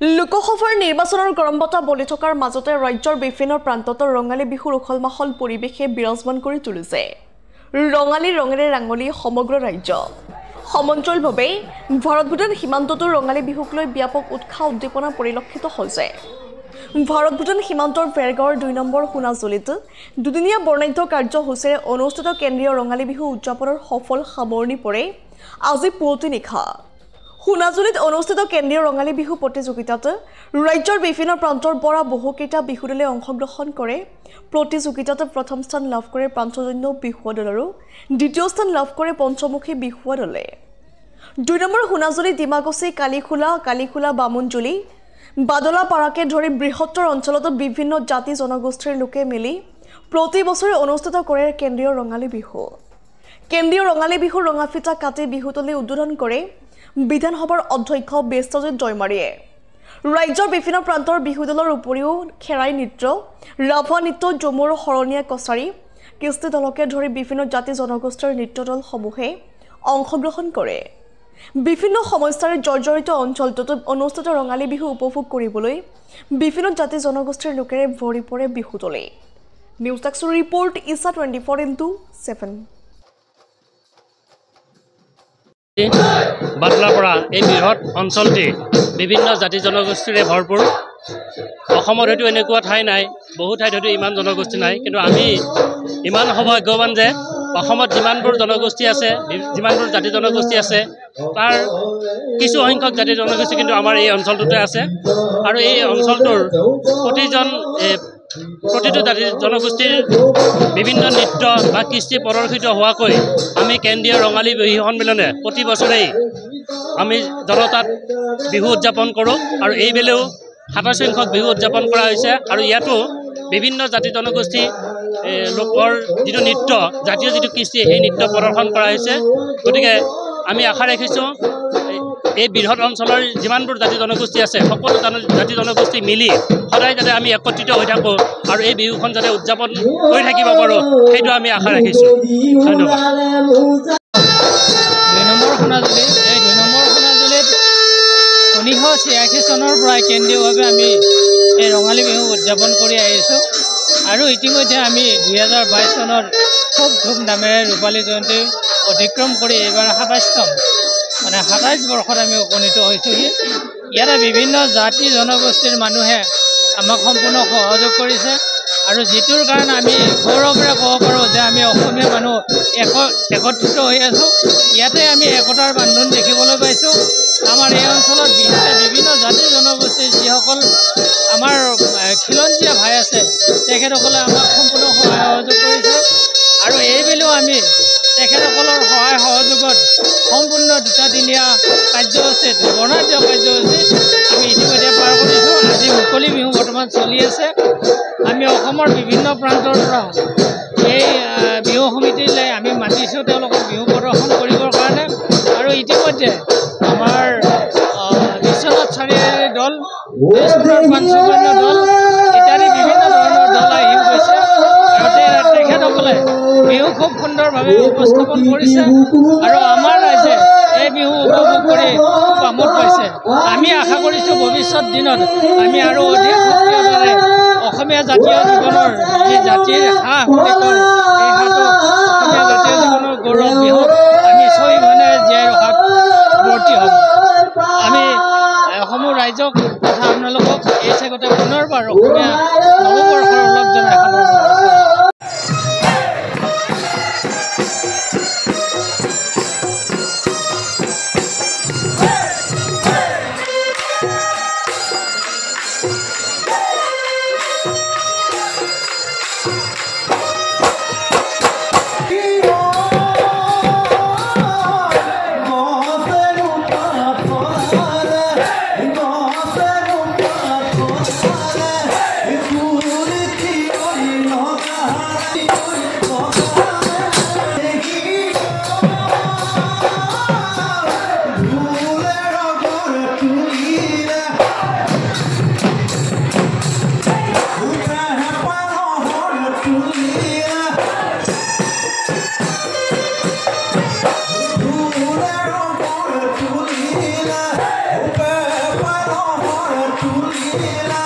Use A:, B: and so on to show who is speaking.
A: লোকসভাৰ নিৰ্বাচনৰ গৰম বতাহ বলি থকাৰ মাজতে ৰাজ্যৰ বিভিন্ন প্ৰান্তত ৰঙালী বিহুৰ উখল মাখল পৰিৱেশে বিৰাজমান কৰি তুলিছে। ৰঙালী ৰঙেৰে ৰাঙলী সমগ্ৰ ৰাজ্য। সমান্তৰালভাৱে ভাৰত-ভূটান সীমান্ততো ৰঙালী বিহুক লৈ ব্যাপক উৎসাহ উদ্দীপনা পৰিলক্ষিত হৈছে। ভাৰত-ভূটান সীমান্তৰ ভেৰগাঁৱৰ ২ নম্বৰ সোণাজুলিত দুদিনীয়া বৰ্ণাঢ্য কাৰ্যসূচীৰে অনুষ্ঠিত কেন্দ্ৰীয় ৰঙালী বিহু উদযাপনৰ সফল সামৰণি পৰে আজি পুৱতি নিশা। সোণাজুলিত অনুষ্ঠিত কেন্দ্ৰীয় ৰঙালী বিহু প্ৰতিযোগিতাত ৰাজ্যৰ বিভিন্ন প্ৰান্তৰ পৰা বহুকেইটা বিহু দলে অংশগ্ৰহণ কৰে। প্ৰতিযোগিতাত প্ৰথম স্থান লাভ কৰে প্ৰান্তজন্য বিহুৱা দল আৰু দ্বিতীয় স্থান লাভ কৰে পঞ্চমুখী বিহুৱা দলে। ২ নম্বৰ সোণাজুলি, ডিমাকুচি, কালিখোলা, বামুণজুলি, বাদলাপাৰাকে ধৰি বৃহত্তৰ অঞ্চলত বিভিন্ন জাতি জনগোষ্ঠীৰ লোকে মিলি প্ৰতি বছৰে অনুষ্ঠিত কৰে কেন্দ্ৰীয় ৰঙালী বিহু। কেন্দ্ৰীয় ৰঙালী বিহুৰ ৰঙাফিতা কাটি বিহুতলী উদ্বোধন কৰে বিধানসভাৰ অধ্যক্ষ বেষ্টজিৎ দৈমাৰীয়ে। ৰাজ্যৰ বিভিন্ন প্ৰান্তৰ বিহু দলৰ উপৰিও খেৰাই নৃত্য, ৰাভা নৃত্য, ঝুমুৰ, শৰণীয়া কছাৰী, কৃষ্টি দলকে ধৰি বিভিন্ন জাতি জনগোষ্ঠীৰ নৃত্য দলসমূহে অংশগ্ৰহণ কৰে। বিভিন্ন সমস্যাৰে জৰ্জৰিত অঞ্চলটোত অনুষ্ঠিত ৰঙালী বিহু উপভোগ কৰিবলৈ বিভিন্ন জাতি জনগোষ্ঠীৰ লোকেৰে ভৰি পৰে বিহুতলী। নিউজ ডেস্কৰ ৰিপৰ্ট, ইছা 24x7।
B: বাদলাপাৰা এই বৃহৎ অঞ্চলটি বিভিন্ন জাতি জনগোষ্ঠীৰে ভৰপূৰ। অসমত হয়তো এনেকুৱা ঠাই নাই, বহু ঠাইত হয়তো ইমান জনগোষ্ঠী নাই, কিন্তু আমি ইমান সৌভাগ্যৱান যে অসমত যিমানবোৰ জনগোষ্ঠী আছে, যিমানবোৰ জাতি জনগোষ্ঠী আছে, তাৰ কিছু সংখ্যক জাতি জনগোষ্ঠী কিন্তু আমাৰ এই অঞ্চলটোতে আছে। আৰু এই অঞ্চলটোৰ প্ৰতিটো জাতি জনগোষ্ঠীৰ বিভিন্ন নৃত্য বা কৃষ্টি প্ৰদৰ্শিত হোৱাকৈ আমি কেন্দ্ৰীয় ৰঙালী বিহু সন্মিলনে প্ৰতি বছৰেই আমি জনতাত বিহু উদযাপন কৰোঁ। আৰু এইবেলেও ২৭ সংখ্যক বিহু উদযাপন কৰা হৈছে। আৰু ইয়াতো বিভিন্ন জাতি জনগোষ্ঠী লোকৰ যিটো নৃত্য, জাতীয় যিটো কৃষ্টি, সেই নৃত্য প্ৰদৰ্শন কৰা হৈছে। গতিকে আমি আশা ৰাখিছোঁ এই বৃহৎ অঞ্চলৰ যিমানবোৰ জাতি জনগোষ্ঠী আছে, সকলো জাতি জনগোষ্ঠী মিলি সদায় যাতে আমি একত্ৰিত হৈ থাকোঁ আৰু এই বিহুখন যাতে উদযাপন কৰি থাকিব পাৰোঁ, সেইটো আমি আশা ৰাখিছোঁ। ধন্যবাদ।
C: ২ নম্বৰ সোণাজুলি, এই ২ নম্বৰ সোণাজুলিত ১৯৮৬ চনৰ পৰাই কেন্দ্ৰীয়ভাৱে আমি এই ৰঙালী বিহু উদযাপন কৰি আহিছোঁ। আৰু ইতিমধ্যে আমি ২০২২ চনৰ খুব ধুমধামেৰে ৰূপালী জয়ন্তী অতিক্ৰম কৰি এইবাৰ ২৭ বৰ্ষত আমি উপনীত হৈছোঁহি। ইয়াতে বিভিন্ন জাতি জনগোষ্ঠীৰ মানুহে আমাক সম্পূৰ্ণ সহযোগ কৰিছে, আৰু যিটোৰ কাৰণে আমি গৌৰৱেৰে ক'ব পাৰোঁ যে আমি অসমীয়া মানুহ একত্ৰিত হৈ আছোঁ। ইয়াতে আমি একতাৰ বান্ধোন দেখিবলৈ পাইছোঁ। আমাৰ এই অঞ্চলত বিভিন্ন জাতি জনগোষ্ঠীৰ যিসকল আমাৰ খিলঞ্জীয়া ভাই আছে, তেখেতসকলে আমাক সম্পূৰ্ণ সহায় সহযোগ কৰিছে। আৰু এইবেলিও আমি তেখেতসকলৰ সহায় সহযোগত সম্পূৰ্ণ ২টা-দিনীয়া কাৰ্যসূচীত বৰ্ণাঢ্য কাৰ্যসূচী আমি ইতিমধ্যে পাৰ কৰিছোঁ। আজি মুকলি বিহু বৰ্তমান চলি আছে। আমি অসমৰ বিভিন্ন প্ৰান্তৰ পৰা এই বিহু সমিতিলৈ আমি মাতিছোঁ তেওঁলোকক বিহু প্ৰদৰ্শন কৰিবৰ কাৰণে। আৰু ইতিমধ্যে আমাৰ বিশ্বনাথ চাৰিআলিৰ দল, তেজপুৰৰ পাঞ্চকন্য দল ইত্যাদি বিভিন্ন ধৰণৰ দল আহি গৈছে। আৰু তেখেতসকলে বিহু খুব সুন্দৰভাৱে উপস্থাপন কৰিছে, আৰু আমাৰ ৰাইজে এই বিহু উপভোগ কৰি খুব আমোদ পাইছে। আমি আশা কৰিছোঁ ভৱিষ্যত দিনত আমি আৰু অধিক সক্ৰিয়তাৰে অসমীয়া জাতীয় জীৱনৰ যি জাতিৰ হাঁহ বুলি কয়, এই হাঁহটো অসমীয়া জাতীয় জীৱনৰ গৌৰৱ বিহুক আমি স্বাভিমানে জীয়াই ৰখাত বৰ্তি হ'ম। আমি সমূহ ৰাইজক তথা আপোনালোকক এই চেগতে পুনৰবাৰ অসমীয়া নৱবৰ্ষৰ ওলগ জনাই সামৰণি মাৰিছোঁ।
D: তুলিলা